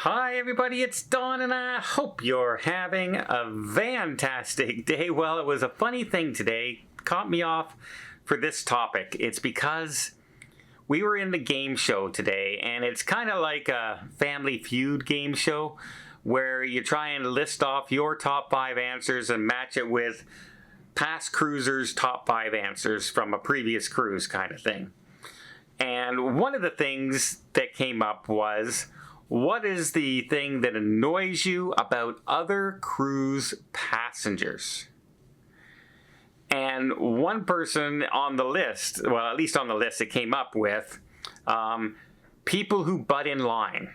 Hi everybody, it's Don and I hope you're having a fantastic day. Well, it was a funny thing today, caught me off for this topic. It's because we were in the game show today, and it's kind of like a Family Feud game show where you try and list off your top 5 answers and match it with past cruisers' top 5 answers from a previous cruise kind of thing. And one of the things that came up was, what is the thing that annoys you about other cruise passengers? And one person on the list, well, at least on the list it came up with, people who butt in line.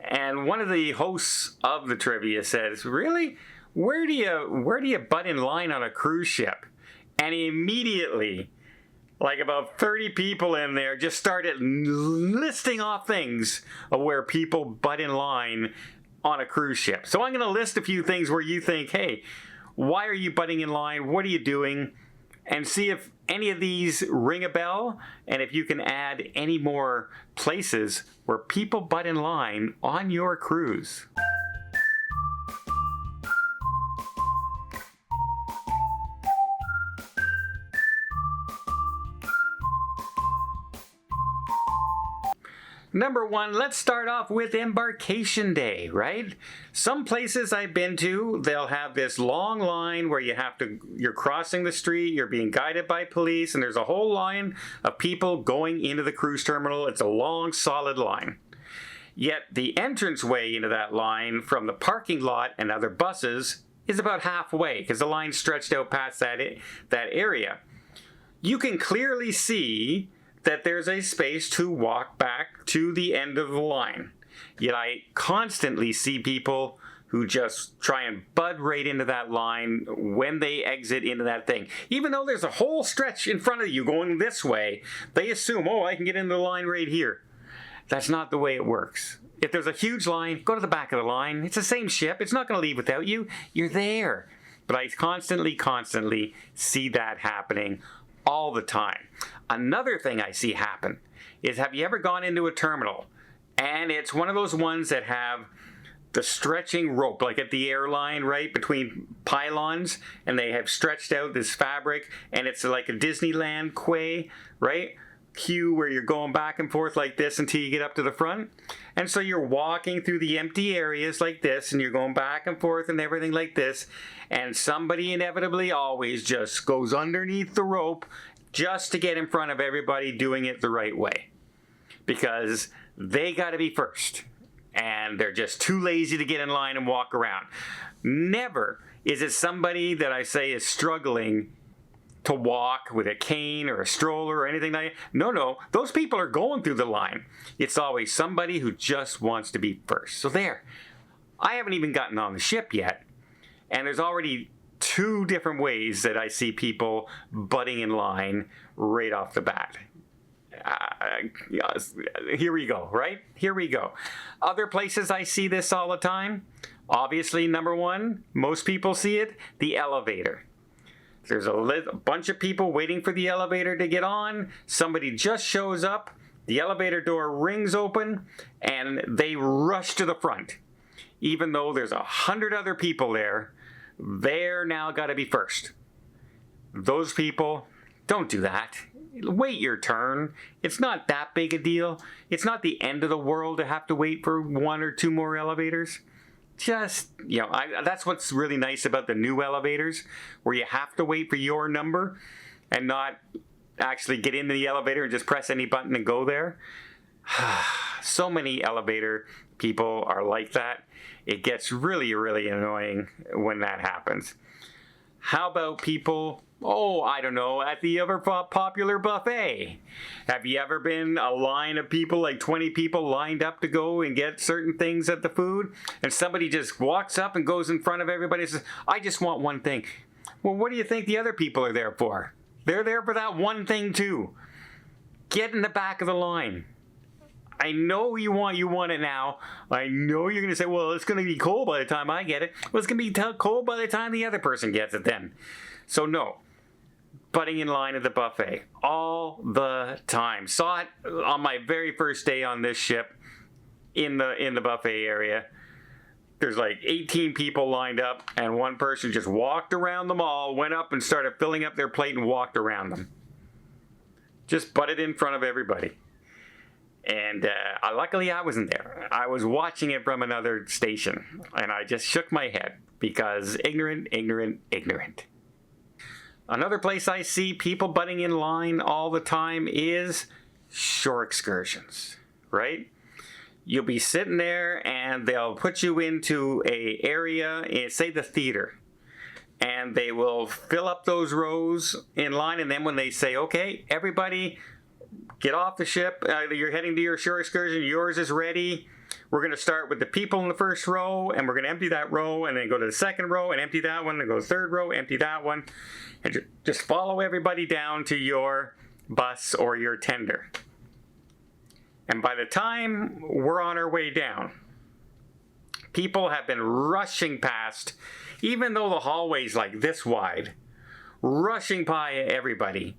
And one of the hosts of the trivia says, really? Where do you butt in line on a cruise ship? And he immediately, like about 30 people in there, just started listing off things of where people butt in line on a cruise ship. So I'm going to list a few things where you think, hey, why are you butting in line? What are you doing? And see if any of these ring a bell, and if you can add any more places where people butt in line on your cruise. Number 1, let's start off with embarkation day, right? Some places I've been to, they'll have this long line where you're crossing the street, you're being guided by police, and there's a whole line of people going into the cruise terminal. It's a long, solid line. Yet the entranceway into that line from the parking lot and other buses is about halfway because the line's stretched out past that area. You can clearly see that there's a space to walk back to the end of the line. Yet I constantly see people who just try and bud right into that line when they exit into that thing. Even though there's a whole stretch in front of you going this way, they assume, oh, I can get into the line right here. That's not the way it works. If there's a huge line, go to the back of the line. It's the same ship. It's not going to leave without you. You're there. But I constantly see that happening all the time. Another thing I see happen is, have you ever gone into a terminal and it's one of those ones that have the stretching rope, like at the airline, right, between pylons, and they have stretched out this fabric, and it's like a Disneyland quay, right? Queue where you're going back and forth like this until you get up to the front. And so you're walking through the empty areas like this, and you're going back and forth and everything like this, and somebody inevitably always just goes underneath the rope just to get in front of everybody doing it the right way, because they got to be first and they're just too lazy to get in line and walk around. Never is it somebody that I say is struggling to walk with a cane or a stroller or anything like that. No, those people are going through the line. It's always somebody who just wants to be first. So there, I haven't even gotten on the ship yet, and there's already 2 different ways that I see people butting in line right off the bat. Here we go, right? Here we go. Other places I see this all the time. Obviously, number 1, most people see it, the elevator. There's a bunch of people waiting for the elevator to get on. Somebody just shows up, the elevator door rings open, and they rush to the front. Even though there's 100 other people there, they're now got to be first. Those people, don't do that. Wait your turn. It's not that big a deal. It's not the end of the world to have to wait for 1 or 2 more elevators. Just, that's what's really nice about the new elevators, where you have to wait for your number and not actually get into the elevator and just press any button and go there. So many elevator people are like that. It gets really, really annoying when that happens. How about people, I don't know, at the ever popular buffet? Have you ever been a line of people, like 20 people lined up to go and get certain things at the food, and somebody just walks up and goes in front of everybody and says, I just want one thing. Well, what do you think the other people are there for? They're there for that one thing too. Get in the back of the line. I know you want it now. I know you're going to say, well, it's going to be cold by the time I get it. Well, it's going to be cold by the time the other person gets it then. So no, butting in line at the buffet all the time. Saw it on my very first day on this ship. in the buffet area. There's like 18 people lined up, and one person just walked around them all, went up and started filling up their plate and walked around them. Just butted in front of everybody. And luckily I wasn't there. I was watching it from another station, and I just shook my head because ignorant, ignorant, ignorant. Another place I see people butting in line all the time is shore excursions, right? You'll be sitting there and they'll put you into a area, say the theater, and they will fill up those rows in line, and then when they say, okay, everybody get off the ship, you're heading to your shore excursion, yours is ready, we're going to start with the people in the first row, and we're going to empty that row, and then go to the second row and empty that one, and go to the third row, empty that one, and just follow everybody down to your bus or your tender. And by the time we're on our way down, people have been rushing past, even though the hallway's like this wide, rushing by everybody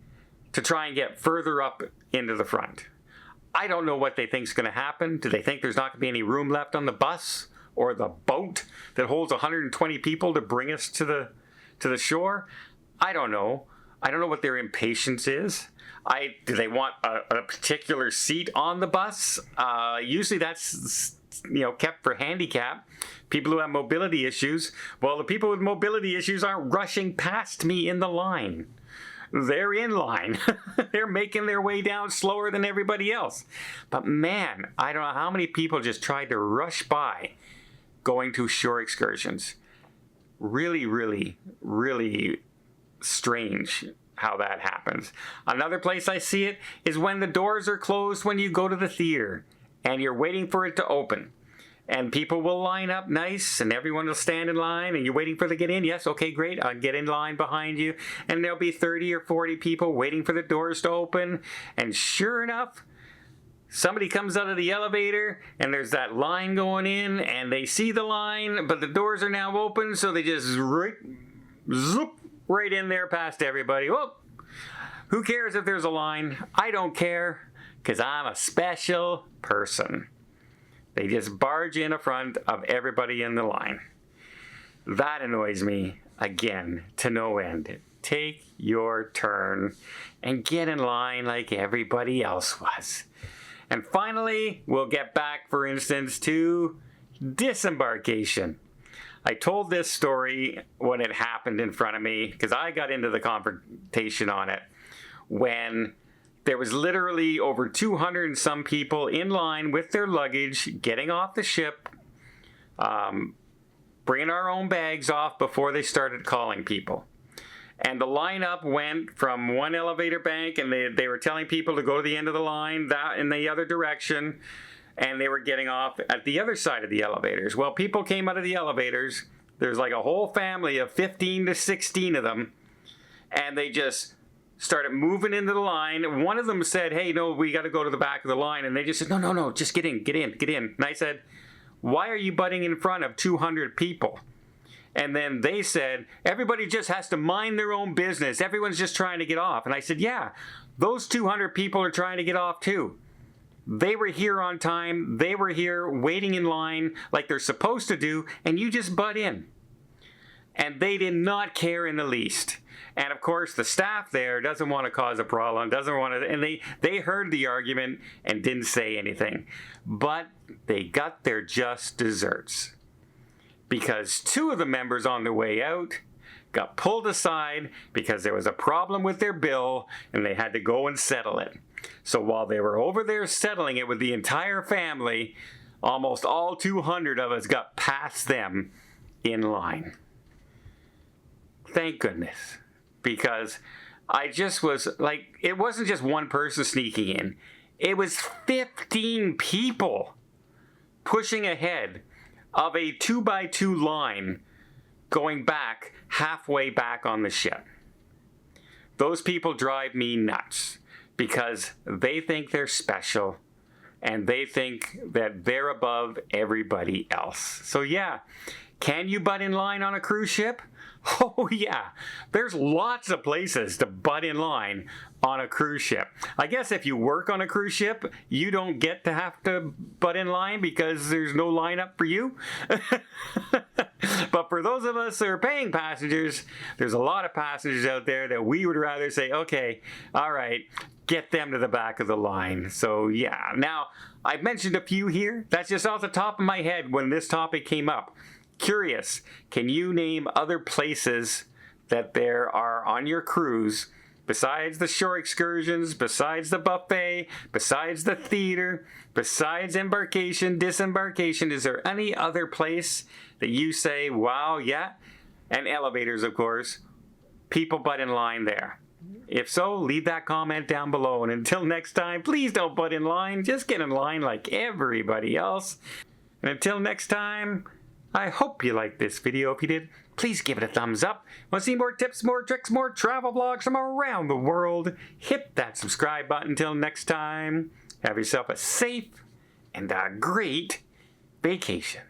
to try and get further up into the front. I don't know what they think's going to happen. Do they think there's not going to be any room left on the bus or the boat that holds 120 people to bring us to the shore? I don't know. I don't know what their impatience is. Do they want a particular seat on the bus? Usually that's kept for handicap, people who have mobility issues. Well, the people with mobility issues aren't rushing past me in the line. They're in line. They're making their way down slower than everybody else. But man, I don't know how many people just tried to rush by going to shore excursions. Really, really, really strange how that happens. Another place I see it is when the doors are closed when you go to the theater and you're waiting for it to open. And people will line up nice, and everyone will stand in line, and you're waiting for them to get in. Yes, okay, great, I'll get in line behind you. And there'll be 30 or 40 people waiting for the doors to open. And sure enough, somebody comes out of the elevator, and there's that line going in, and they see the line, but the doors are now open, so they just zoop right in there past everybody. Whoop! Who cares if there's a line? I don't care, because I'm a special person. They just barge in front of everybody in the line. That annoys me, again, to no end. Take your turn and get in line like everybody else was. And finally, we'll get back, for instance, to disembarkation. I told this story when it happened in front of me, because I got into the confrontation on it, when there was literally over 200 and some people in line with their luggage, getting off the ship, bringing our own bags off before they started calling people. And the lineup went from one elevator bank, and they were telling people to go to the end of the line, that in the other direction, and they were getting off at the other side of the elevators. Well, people came out of the elevators. There's like a whole family of 15 to 16 of them, and they just started moving into the line. One of them said, hey, no, we got to go to the back of the line. And they just said, no, just get in. And I said, why are you butting in front of 200 people? And then they said, everybody just has to mind their own business. Everyone's just trying to get off. And I said, yeah, those 200 people are trying to get off too. They were here on time. They were here waiting in line like they're supposed to do. And you just butt in. And they did not care in the least. And of course, the staff there doesn't want to cause a problem, and they heard the argument and didn't say anything. But they got their just desserts. Because two of the members on their way out got pulled aside because there was a problem with their bill, and they had to go and settle it. So while they were over there settling it with the entire family, almost all 200 of us got past them in line. Thank goodness. Because I just was like, it wasn't just one person sneaking in. It was 15 people pushing ahead of a 2x2 line going back halfway back on the ship. Those people drive me nuts because they think they're special and they think that they're above everybody else. So yeah, can you butt in line on a cruise ship? Oh yeah, there's lots of places to butt in line on a cruise ship. I guess if you work on a cruise ship, you don't get to have to butt in line because there's no lineup for you. But for those of us that are paying passengers, there's a lot of passengers out there that we would rather say, okay, all right, get them to the back of the line. So yeah, now I've mentioned a few here. That's just off the top of my head when this topic came up. Curious, can you name other places that there are on your cruise besides the shore excursions, besides the buffet, besides the theater, besides embarkation, disembarkation? Is there any other place that you say, wow, yeah? And elevators, of course. People butt in line there. If so, leave that comment down below. And until next time, please don't butt in line. Just get in line like everybody else. And until next time, I hope you liked this video. If you did, please give it a thumbs up. Want to see more tips, more tricks, more travel vlogs from around the world? Hit that subscribe button. Until next time, have yourself a safe and a great vacation.